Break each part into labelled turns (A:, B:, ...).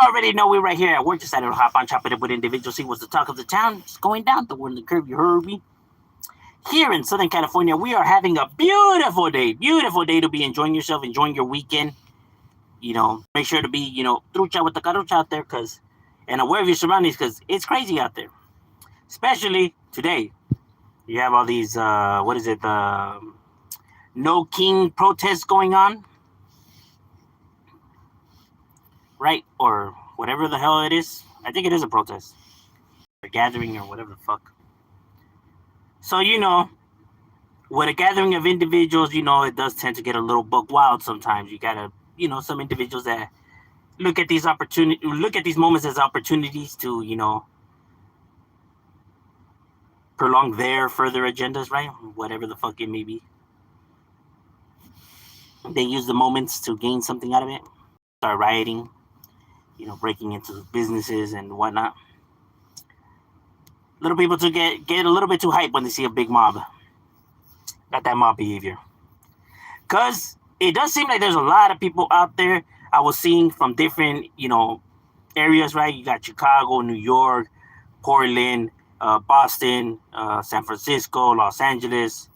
A: already know we're right here at work. Decided to hop on, chop it up with individuals. See what's the talk of the town. It's going down. The word in the curve. You heard me. Here in Southern California, we are having a beautiful day. Beautiful day to be enjoying yourself, enjoying your weekend. Make sure to be, trucha with the carucha out there, and aware of your surroundings, because it's crazy out there. Especially today. You have all these, No King protests going on. Right? Or whatever the hell it is. I think it is a protest. A gathering or whatever the fuck. So, with a gathering of individuals, it does tend to get a little buck wild sometimes. You gotta, some individuals that look at these moments as opportunities to, prolong their further agendas, right? Whatever the fuck it may be. They use the moments to gain something out of it. Start rioting, breaking into businesses and whatnot. Little people to get a little bit too hyped when they see a big mob. Got that mob behavior. Because it does seem like there's a lot of people out there I was seeing from different, areas, right? You got Chicago, New York, Portland, Boston, San Francisco, Los Angeles.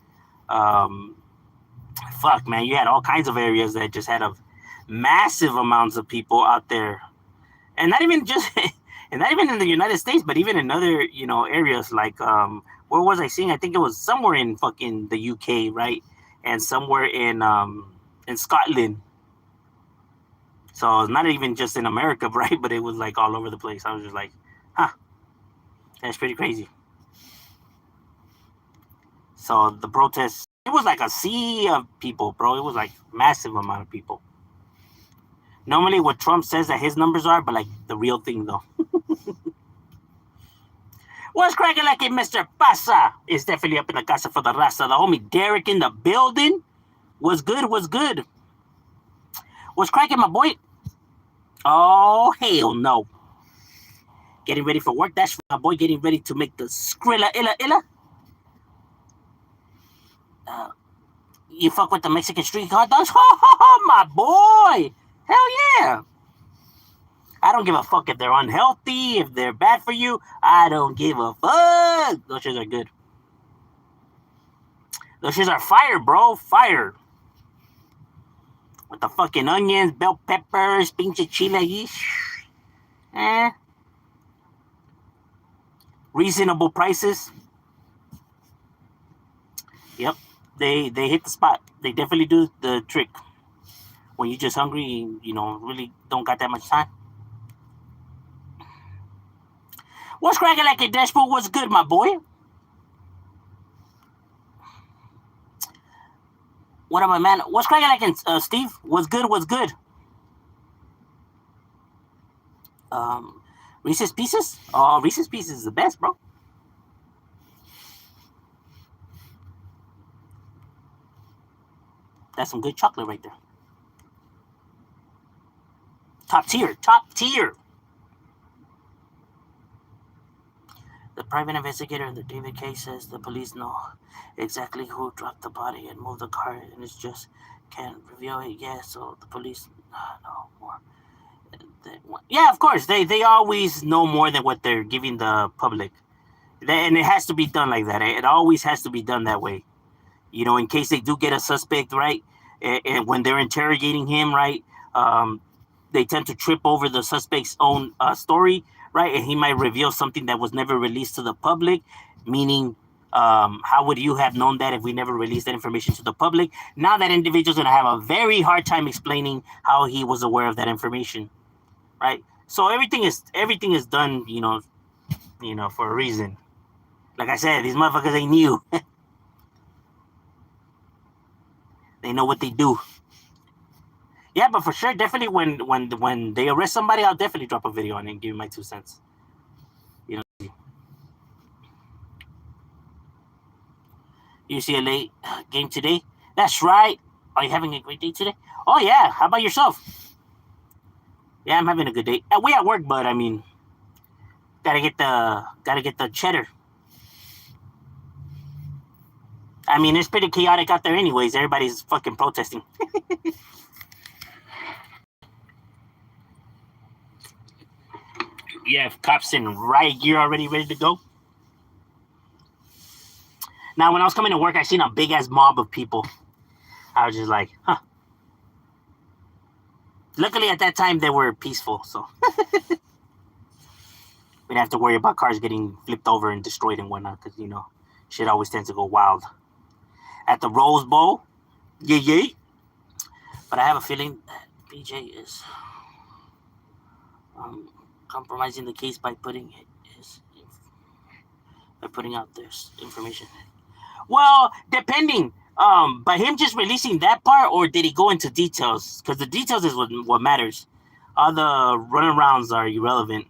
A: Fuck, man, you had all kinds of areas that just had massive amounts of people out there. And not even in the United States, but even in other, areas like, where was I seeing? I think it was somewhere in fucking the UK, right? And somewhere in Scotland. So it's not even just in America, right? But it was like all over the place. I was just like, that's pretty crazy. So the protests, it was like a sea of people, bro. It was like massive amount of people. Normally what Trump says that his numbers are, but like the real thing though. What's cracking like it, Mr. Pasa? Is definitely up in the casa for the raza. The homie Derek in the building. What's good? What's cracking, my boy? Oh, hell no. Getting ready for work. That's my boy getting ready to make the Skrilla illa. You fuck with the Mexican street hot dogs? Oh, my boy. Hell yeah. I don't give a fuck if they're unhealthy, if they're bad for you. I don't give a fuck. Those shits are good. Those shits are fire, bro. Fire. With the fucking onions, bell peppers, pinche chile. Reasonable prices. Yep. They hit the spot. They definitely do the trick. When you're just hungry and, really don't got that much time. What's cracking like a dashboard? What's good, my boy? What am I, man? What's cracking like in Steve? What's good? Reese's Pieces? Oh, Reese's Pieces is the best, bro. That's some good chocolate right there. Top tier. The private investigator in the David case says the police know exactly who dropped the body and moved the car, and it's just can't reveal it yet. So the police know more. Yeah, of course, they always know more than what they're giving the public, and it has to be done like that. It always has to be done that way. In case they do get a suspect, right, and when they're interrogating him, right, they tend to trip over the suspect's own story, right? And he might reveal something that was never released to the public, meaning how would you have known that if we never released that information to the public? Now that individual's going to have a very hard time explaining how he was aware of that information, right? So everything is done, for a reason. Like I said, these motherfuckers ain't new. They know what they do. Yeah, but for sure, definitely when they arrest somebody, I'll definitely drop a video on it and give you my 2 cents. UCLA game today. That's right. Are you having a great day today? Oh yeah. How about yourself? Yeah, I'm having a good day. We at work, but I mean, gotta get the cheddar. I mean, it's pretty chaotic out there anyways. Everybody's fucking protesting. You have cops in riot gear already ready to go. Now, when I was coming to work, I seen a big ass mob of people. I was just like, huh. Luckily, at that time, they were peaceful, so we didn't have to worry about cars getting flipped over and destroyed and whatnot, because, you know, shit always tends to go wild. At the Rose Bowl, yay. But I have a feeling that BJ is compromising the case by putting out this information. Well, depending. By him just releasing that part, or did he go into details? Because the details is what matters. All the runarounds are irrelevant.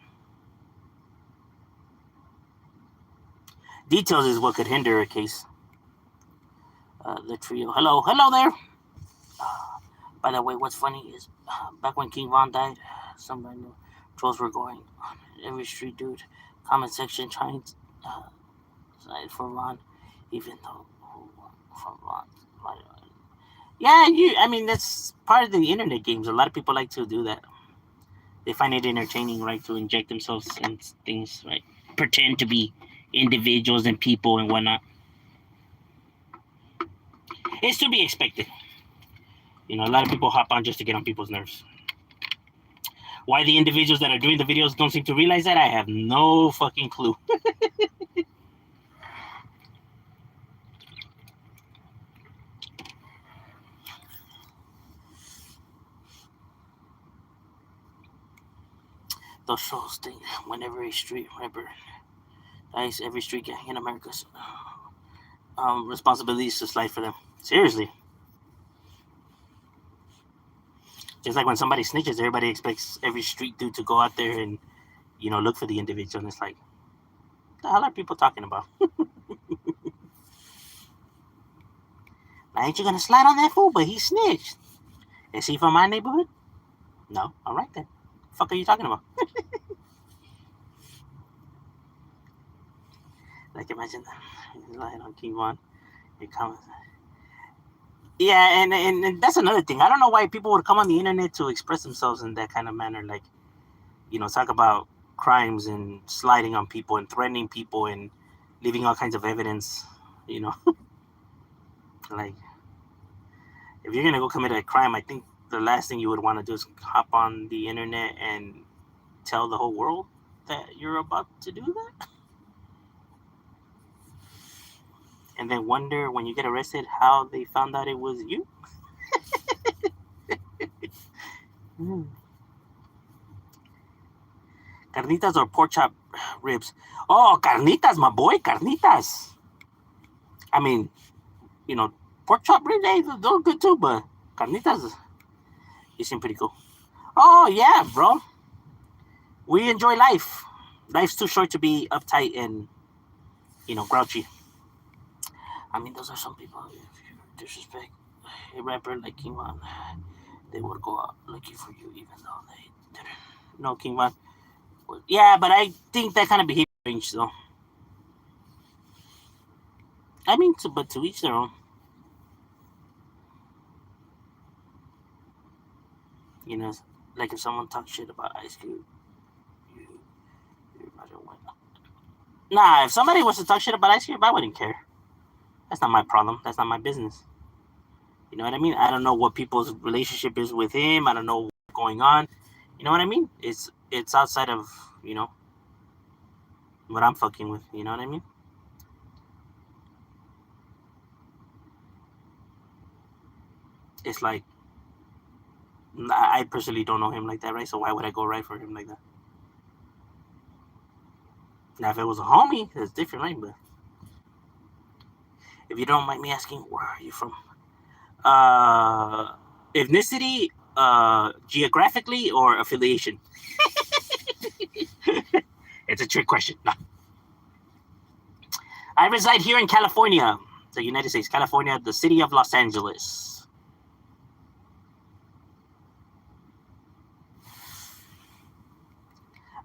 A: Details is what could hinder a case. The trio. Hello there. By the way, what's funny is back when King Von died, some random trolls were going on every street dude comment section trying to side for Ron, even though from Ron. Yeah, I mean, that's part of the internet games. A lot of people like to do that. They find it entertaining, right, to inject themselves in things, right? Pretend to be individuals and people and whatnot. It's to be expected. You know, a lot of people hop on just to get on people's nerves. Why the individuals that are doing the videos don't seem to realize that, I have no fucking clue. Those shows think whenever a street rapper dies, every street gang in America's responsibility is to slide for them. Seriously. Just like when somebody snitches, everybody expects every street dude to go out there and, you know, look for the individual. And it's like, what the hell are people talking about? Now, ain't you gonna slide on that fool? But he snitched. Is he from my neighborhood? No. All right then. The fuck are you talking about? Like, imagine that. Lying on King Von. It comes. Yeah, and that's another thing. I don't know why people would come on the internet to express themselves in that kind of manner. Like, you know, talk about crimes and sliding on people and threatening people and leaving all kinds of evidence, you know. Like, if you're going to go commit a crime, I think the last thing you would want to do is hop on the internet and tell the whole world that you're about to do that. And then wonder when you get arrested how they found out it was you. Carnitas or pork chop ribs? Oh, carnitas, my boy, carnitas. I mean, you know, pork chop ribs, they're good too, but carnitas, you seem pretty cool. Oh, yeah, bro. We enjoy life. Life's too short to be uptight and, you know, grouchy. I mean, those are some people, if you disrespect a rapper like King Von, they would go out looking for you even though they didn't. No, King Von. Yeah, but I think that kind of behavior changed, though. I mean, but to each their own. You know, like if someone talks shit about Ice Cube, you rather win. Nah, if somebody was to talk shit about Ice Cube, I wouldn't care. That's not my problem. That's not my business. You know what I mean? I don't know what people's relationship is with him. I don't know what's going on. You know what I mean? It's outside of, you know, what I'm fucking with. You know what I mean? It's like, I personally don't know him like that, right? So why would I go right for him like that? Now, if it was a homie, that's different, right? But if you don't mind me asking, where are you from? Ethnicity, geographically, or affiliation? It's a trick question. No. I reside here in California, the United States, California, the city of Los Angeles.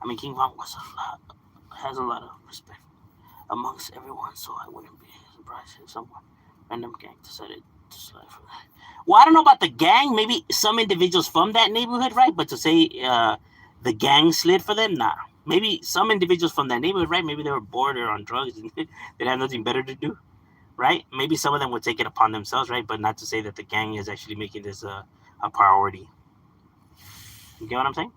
A: I mean, King Von has a lot of respect amongst everyone, so I wouldn't be surprised if someone random gang decided to slide for that. Well, I don't know about the gang. Maybe some individuals from that neighborhood, right? But to say the gang slid for them, nah. maybe some individuals from that neighborhood, right? Maybe they were bored or on drugs and they had nothing better to do, right? Maybe some of them would take it upon themselves, right? But not to say that the gang is actually making this a priority. You get what I'm saying?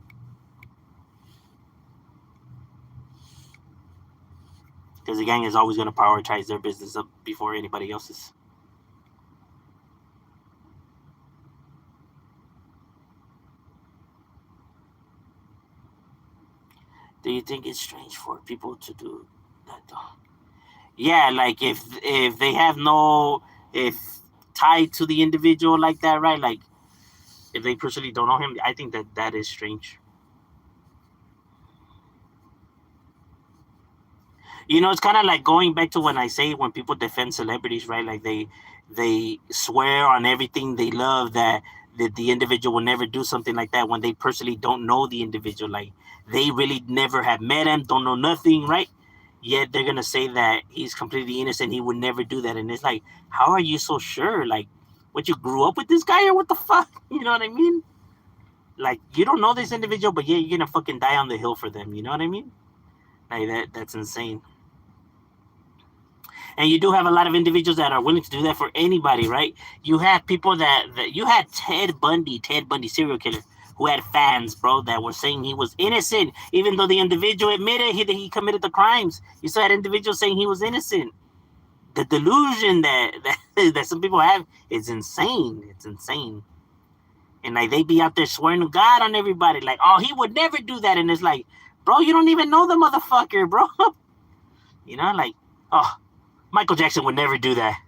A: Because the gang is always going to prioritize their business up before anybody else's. Do you think it's strange for people to do that though? Yeah, like if they have no if tied to the individual like that, right? Like if they personally don't know him, I think that that is strange. It's kind of like going back to when I say when people defend celebrities, right? Like they swear on everything they love that the individual will never do something like that when they personally don't know the individual. Like they really never have met him, don't know nothing, right? Yet they're gonna say that he's completely innocent. He would never do that, and it's like, how are you so sure? Like, what, you grew up with this guy or what the fuck? You know what I mean? Like you don't know this individual, but yeah, you're gonna fucking die on the hill for them. You know what I mean? Like that's insane. And you do have a lot of individuals that are willing to do that for anybody, right? You have people that you had Ted Bundy, serial killer, who had fans, bro, that were saying he was innocent, even though the individual admitted that he committed the crimes. You still had individuals saying he was innocent. The delusion that some people have is insane. It's insane. And like they be out there swearing to God on everybody, like, oh, he would never do that. And it's like, bro, you don't even know the motherfucker, bro. Like, oh, Michael Jackson would never do that.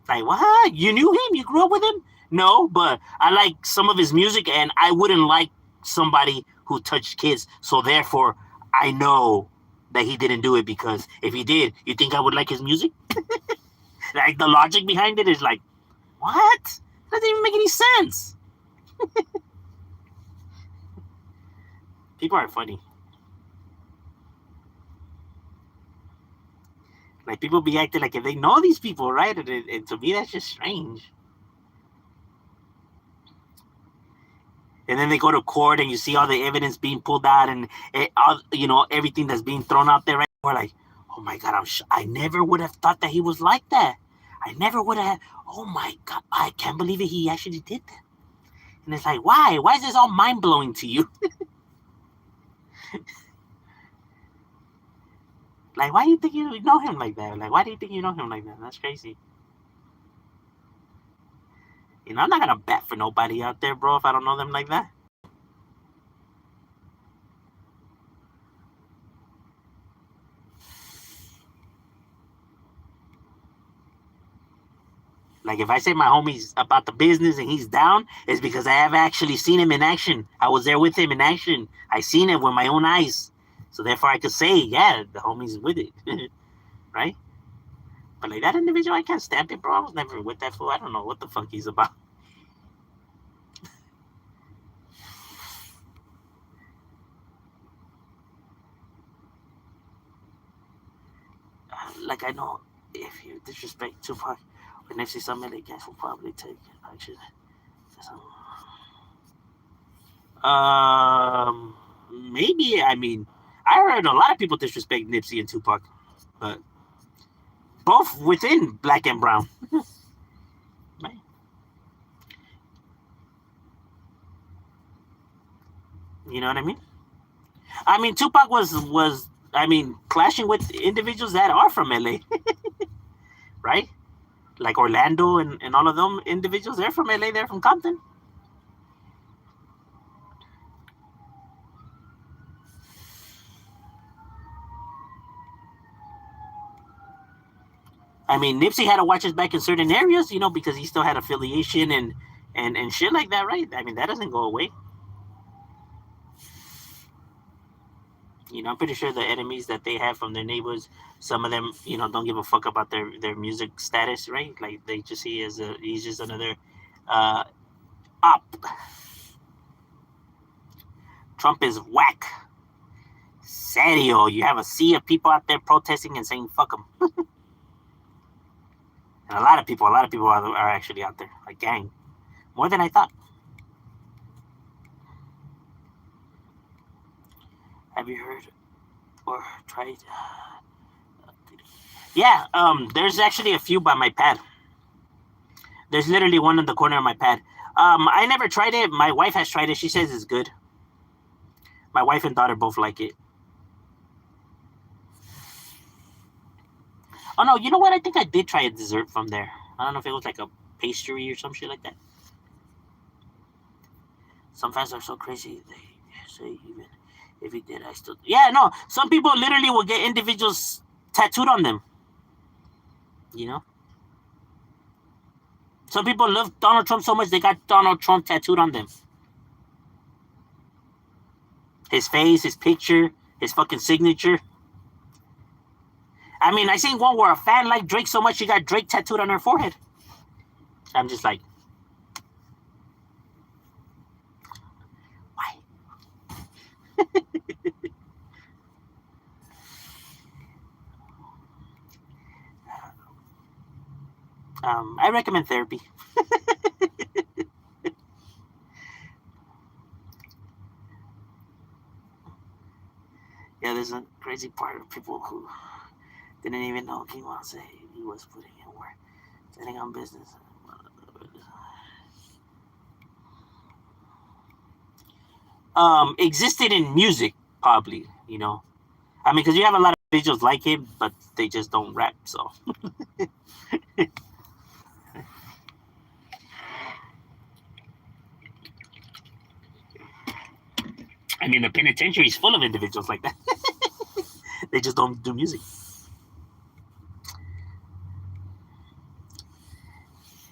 A: Like, what? You knew him? You grew up with him? No, but I like some of his music, and I wouldn't like somebody who touched kids. So therefore, I know that he didn't do it, because if he did, you think I would like his music? Like the logic behind it is like, what? That doesn't even make any sense. People are funny. Like people be acting like if they know these people, right? And to me, that's just strange. And then they go to court and you see all the evidence being pulled out, and all, everything that's being thrown out there, right? We're like, oh my God, I never would have thought that he was like that. I never would have. Oh my God, I can't believe it. He actually did that. And it's like, why? Why is this all mind blowing to you? Like, why do you think you know him like that? Like, why do you think you know him like that? That's crazy. I'm not gonna bat for nobody out there, bro, if I don't know them like that. Like if I say my homie's about the business and he's down, it's because I have actually seen him in action. I was there with him in action. I seen it with my own eyes. So therefore I could say, yeah, the homie's with it. Right? But like that individual, I can't stamp it, bro. I was never with that fool. I don't know what the fuck he's about. Like I know if you disrespect Tupac or Nipsey, some of the guys will probably take action. Um, maybe. I mean, I heard a lot of people disrespect Nipsey and Tupac, but both within Black and Brown. Right? You know what I mean? I mean, Tupac was I mean clashing with individuals that are from LA, right? Like Orlando and all of them individuals. They're from LA. They're from Compton. I mean, Nipsey had to watch his back in certain areas, because he still had affiliation and shit like that, right? I mean, that doesn't go away. I'm pretty sure the enemies that they have from their neighbors, some of them, don't give a fuck about their music status, right? Like they just see he's just another uh up. Trump is whack. Serio, you have a sea of people out there protesting and saying fuck them. And a lot of people are actually out there, like gang, more than I thought. Have you heard? or tried. Yeah, there's actually a few by my pad. There's literally one in the corner of my pad. I never tried it. My wife has tried it. She says it's good. My wife and daughter both like it. Oh no, you know what? I think I did try a dessert from there. I don't know if it was like a pastry or some shit like that. Some fans are so crazy. They say even if he did, I still. Yeah, no. Some people literally will get individuals tattooed on them. You know. Some people love Donald Trump so much they got Donald Trump tattooed on them. His face, his picture, his fucking signature. I mean, I seen one where a fan liked Drake so much she got Drake tattooed on her forehead. I'm just like, why? I recommend therapy. Yeah, there's a crazy part of people who didn't even know King Wase he was putting in work, setting on business. Existed in music, probably, you know. I mean, because you have a lot of individuals like him, but they just don't rap, so. I mean, the penitentiary is full of individuals like that. They just don't do music.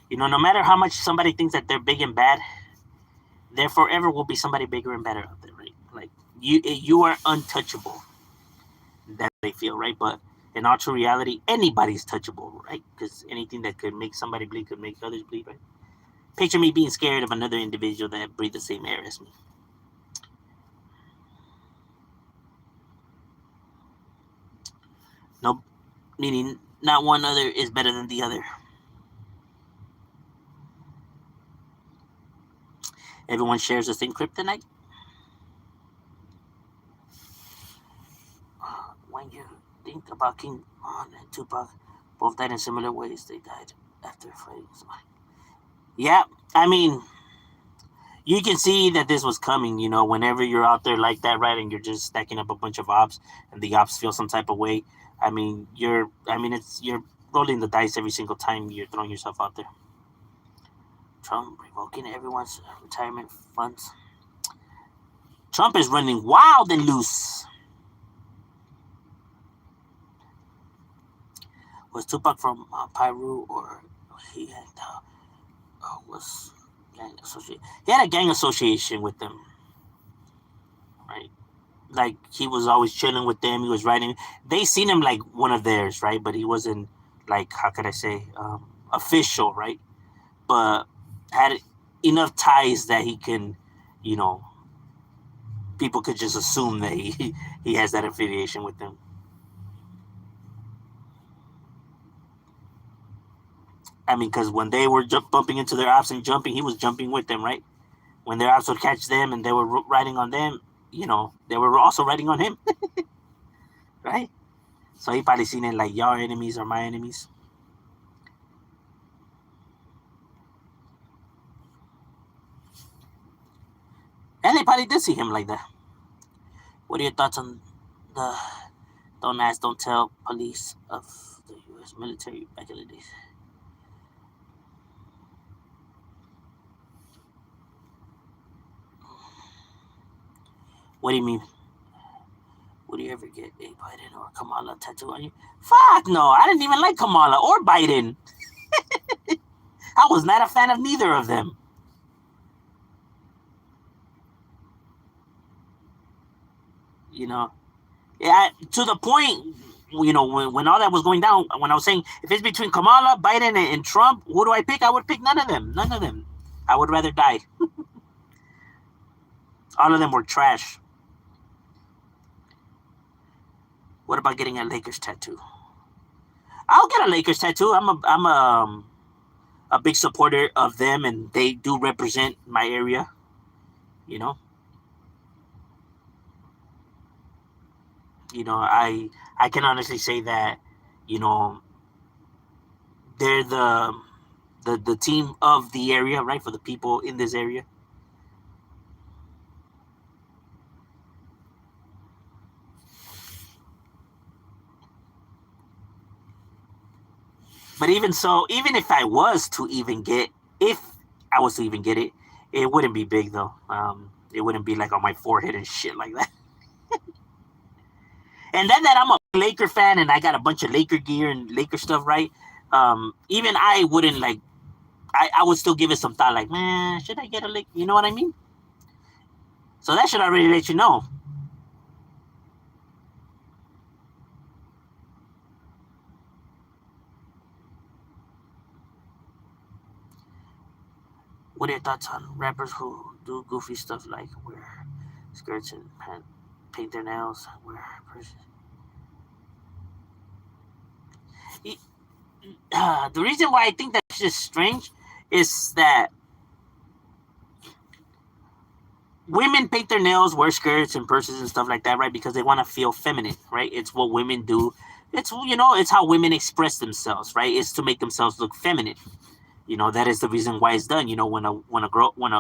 A: You know, no matter how much somebody thinks that they're big and bad, there forever will be somebody bigger and better out there, right? Like you are untouchable. That they feel, right? But in all true reality, anybody's touchable, right? Because anything that could make somebody bleed could make others bleed, right? Picture me being scared of another individual that breathed the same air as me. No, meaning not one other is better than the other. Everyone shares the same kryptonite. When you think about King Von and Tupac, both died in similar ways. They died after fighting. Yeah, I mean, you can see that this was coming. You know, whenever you're out there like that, right, and you're just stacking up a bunch of ops, and the ops feel some type of way. I mean, you're rolling the dice every single time you're throwing yourself out there. Trump revoking everyone's retirement funds. Trump is running wild and loose. Was Tupac from Peru or he had was gang associate? He had a gang association with them, right? Like he was always chilling with them. He was writing. They seen him like one of theirs, right? But he wasn't like how could I say official, right? But had enough ties that he can, you know, people could just assume that he has that affiliation with them. I mean, because when they were bumping into their ops and jumping, he was jumping with them, right? When their ops would catch them and they were riding on them, you know, they were also riding on him, right? So he probably seen it like your enemies are my enemies. And they probably did see him like that. What are your thoughts on the don't ask, don't tell police of the U.S. military back in the days? What do you mean? Would you ever get a Biden or Kamala tattoo on you? Fuck no, I didn't even like Kamala or Biden. I was not a fan of neither of them. You know, yeah, to the point, you know, when all that was going down, when I was saying if it's between Kamala, Biden, and Trump, who do I pick? I would pick none of them. None of them. I would rather die. All of them were trash. What about getting a Lakers tattoo? I'll get a Lakers tattoo. I'm a big supporter of them, and they do represent my area. You know, I can honestly say that, you know, they're the team of the area, right? For the people in this area. But even so, even if I was to even get, if I was to even get it, it wouldn't be big though. It wouldn't be like on my forehead and shit like that. And then that I'm a Laker fan and I got a bunch of Laker gear and Laker stuff, right? Even I wouldn't like. I would still give it some thought, like, man, should I get a Laker? You know what I mean? So that should already let you know. What are your thoughts on rappers who do goofy stuff like wear skirts and paint their nails, wear purses? The reason why I think that's just strange is that women paint their nails, wear skirts and purses and stuff like that, right? Because they want to feel feminine, right? It's what women do. It's how women express themselves, right? It's to make themselves look feminine. That is the reason why it's done. When a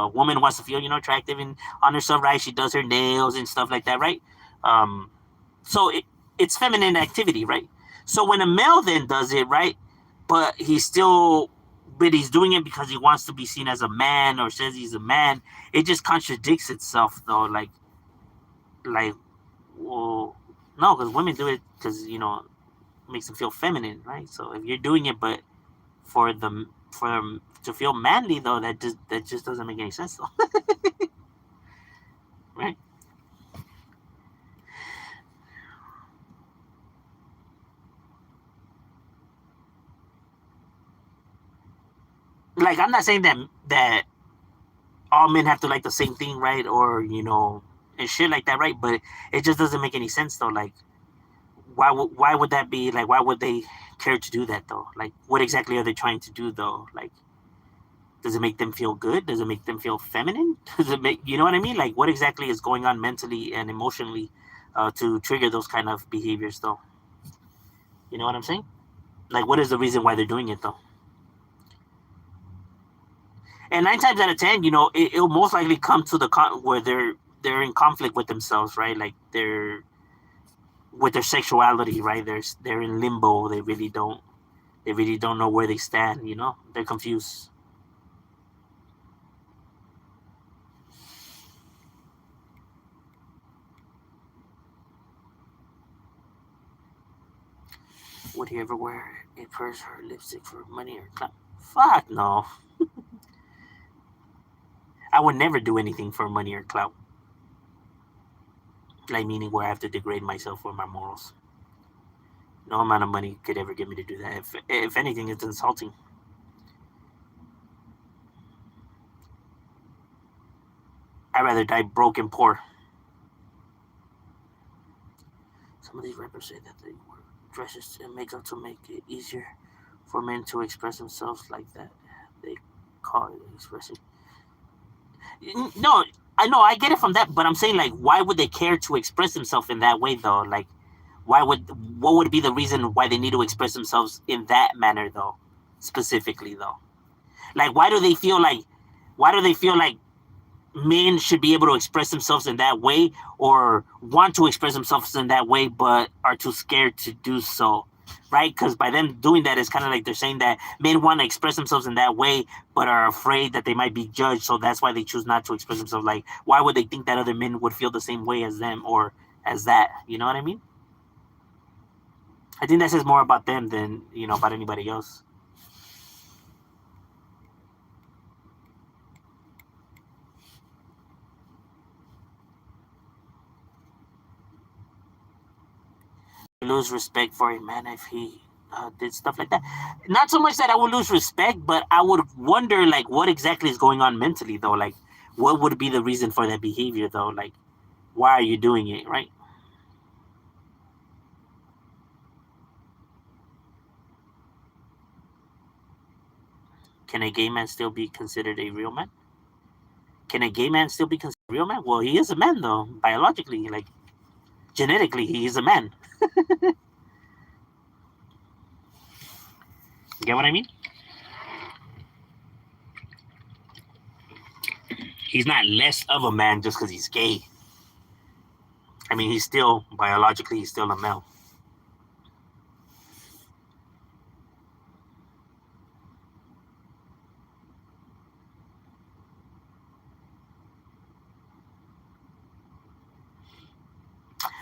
A: woman wants to feel attractive and on herself, right, she does her nails and stuff like that, right? um so it's feminine activity, right? So when a male then does it, right, but he's doing it because he wants to be seen as a man or says he's a man, it just contradicts itself though. Like well, no, because women do it because it makes them feel feminine, right? So if you're doing it but for the for them to feel manly though, that just doesn't make any sense though. Right? Like I'm not saying that all men have to like the same thing, right? Or and shit like that, right? But it just doesn't make any sense though. Like why would that be? Like why would they care to do that though? Like what exactly are they trying to do though? Like does it make them feel good? Does it make them feel feminine? Does it make you know what I mean? Like what exactly is going on mentally and emotionally to trigger those kind of behaviors though? You know what I'm saying? Like what is the reason why they're doing it though? And 9 times out of 10, it'll most likely come to where they're in conflict with themselves, right? Like they're with their sexuality, right? They're in limbo. They really don't know where they stand. They're confused. Would he ever wear a purse or lipstick for money or clout? Fuck no. I would never do anything for money or clout. Like meaning where I have to degrade myself or my morals. No amount of money could ever get me to do that. If anything, it's insulting. I'd rather die broke and poor. Some of these rappers say that they wear dresses and makeup to make it easier for men to express themselves like that. They call it expressing. No, I know, I get it from that, but I'm saying like, why would they care to express themselves in that way though? Like, what would be the reason why they need to express themselves in that manner though, specifically though? Like, why do they feel like men should be able to express themselves in that way or want to express themselves in that way but are too scared to do so, right? Because by them doing that, it's kind of like they're saying that men want to express themselves in that way but are afraid that they might be judged, so that's why they choose not to express themselves. Like why would they think that other men would feel the same way as them or as that, you know what I mean? I think that says more about them than about anybody else. Lose respect for a man if he did stuff like that. Not so much that I would lose respect, but I would wonder like what exactly is going on mentally though. Like what would be the reason for that behavior though? Like why are you doing it, right? Can a gay man still be considered a real man? Can a gay man still be considered a real man? Well, he is a man though, biologically. Like genetically he is a man. Get what I mean? He's not less of a man just because he's gay. I mean, he's still, biologically, he's still a male.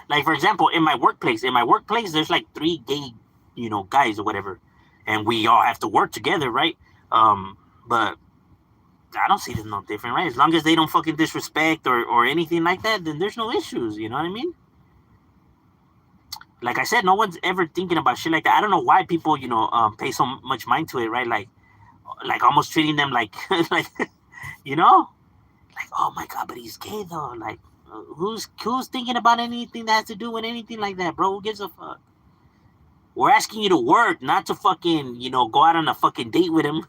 A: Like, for example, in my workplace, there's like 3 gay, guys or whatever, and we all have to work together, right? But I don't see them no different, right? As long as they don't fucking disrespect or anything like that, then there's no issues. You know what I mean? Like I said, no one's ever thinking about shit like that. I don't know why people, pay so much mind to it, right? Like almost treating them like, like, you know, like, oh my god, but he's gay though. Like, who's thinking about anything that has to do with anything like that, bro? Who gives a fuck? We're asking you to work, not to fucking, go out on a fucking date with him.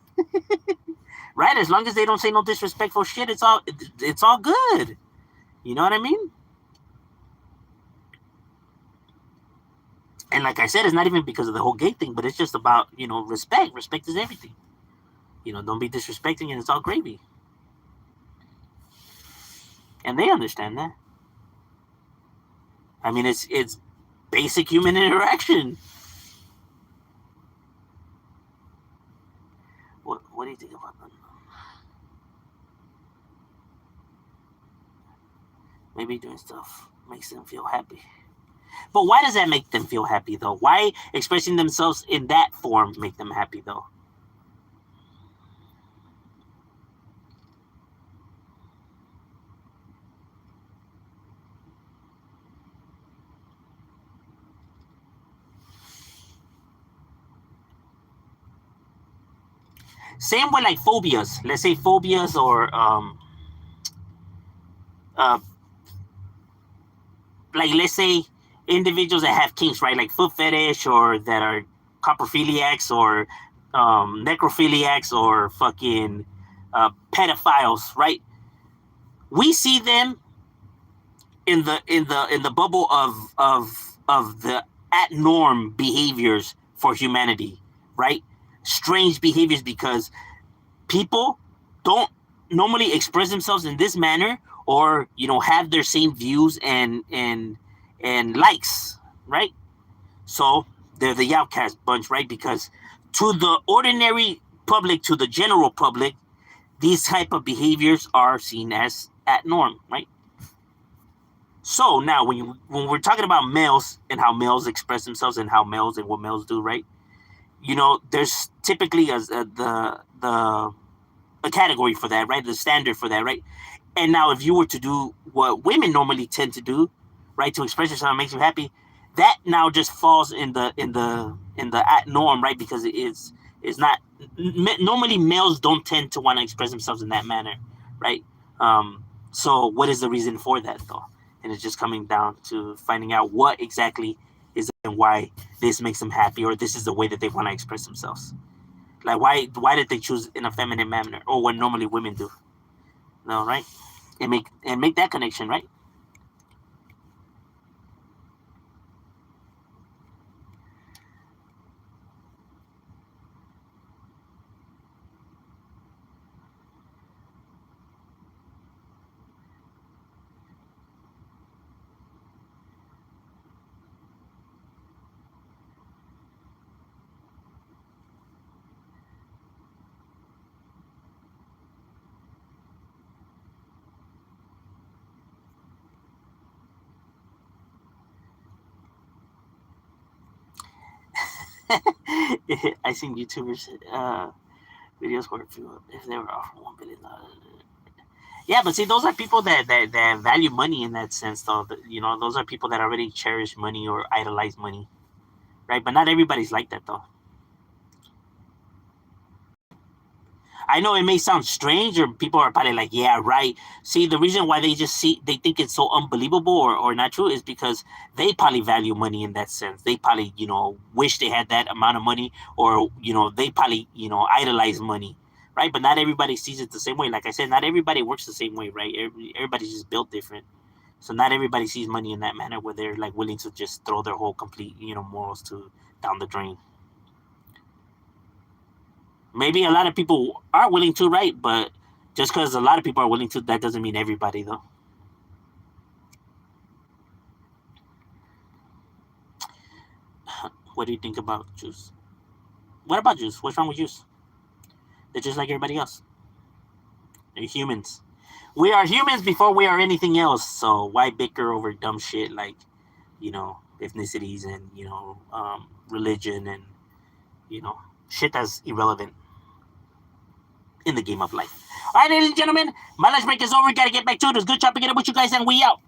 A: Right? As long as they don't say no disrespectful shit, it's all good. You know what I mean? And like I said, it's not even because of the whole gay thing, but it's just about, respect. Respect is everything. Don't be disrespecting, and it's all gravy. And they understand that. I mean, it's basic human interaction. What do you think about that? Maybe doing stuff makes them feel happy. But why does that make them feel happy, though? Why expressing themselves in that form make them happy, though? Same with like phobias. Let's say phobias or uh, like let's say individuals that have kinks, right? Like foot fetish or that are coprophiliacs or necrophiliacs or fucking pedophiles, right? We see them in the bubble of the at norm behaviors for humanity, right? Strange behaviors because people don't normally express themselves in this manner or have their same views and likes, right? So they're the outcast bunch, right? Because to the ordinary public, to the general public, these type of behaviors are seen as at norm, right? So now when we're talking about males and how males express themselves and how males and what males do, right? There's typically the a category for that, right? The standard for that, right? And now if you were to do what women normally tend to do, right, to express yourself and makes you happy, that now just falls in the at norm, right? Because it's not normally males don't tend to want to express themselves in that manner, right? So what is the reason for that though? And it's just coming down to finding out what exactly is and why this makes them happy, or this is the way that they want to express themselves. Like why did they choose in a feminine manner or what normally women do? No, right? And make that connection, right? I seen YouTubers videos where if they were offered $1 billion. Yeah, but see, those are people that value money in that sense, though. Those are people that already cherish money or idolize money, right? But not everybody's like that, though. I know it may sound strange, or people are probably like, "Yeah, right." See, the reason why they think it's so unbelievable or not true is because they probably value money in that sense. They probably wish they had that amount of money, or they probably idolize money, right? But not everybody sees it the same way. Like I said, not everybody works the same way, right? Everybody's just built different. So not everybody sees money in that manner where they're like willing to just throw their whole complete, morals to down the drain. Maybe a lot of people are willing to, right? But just because a lot of people are willing to, that doesn't mean everybody, though. What do you think about Jews? What about Jews? What's wrong with Jews? They're just like everybody else. They're humans. We are humans before we are anything else. So why bicker over dumb shit like, ethnicities and religion and shit that's irrelevant in the game of life. All right, ladies and gentlemen, my lunch break is over. We gotta get back to it. It was good chopping it up with you guys, and we out.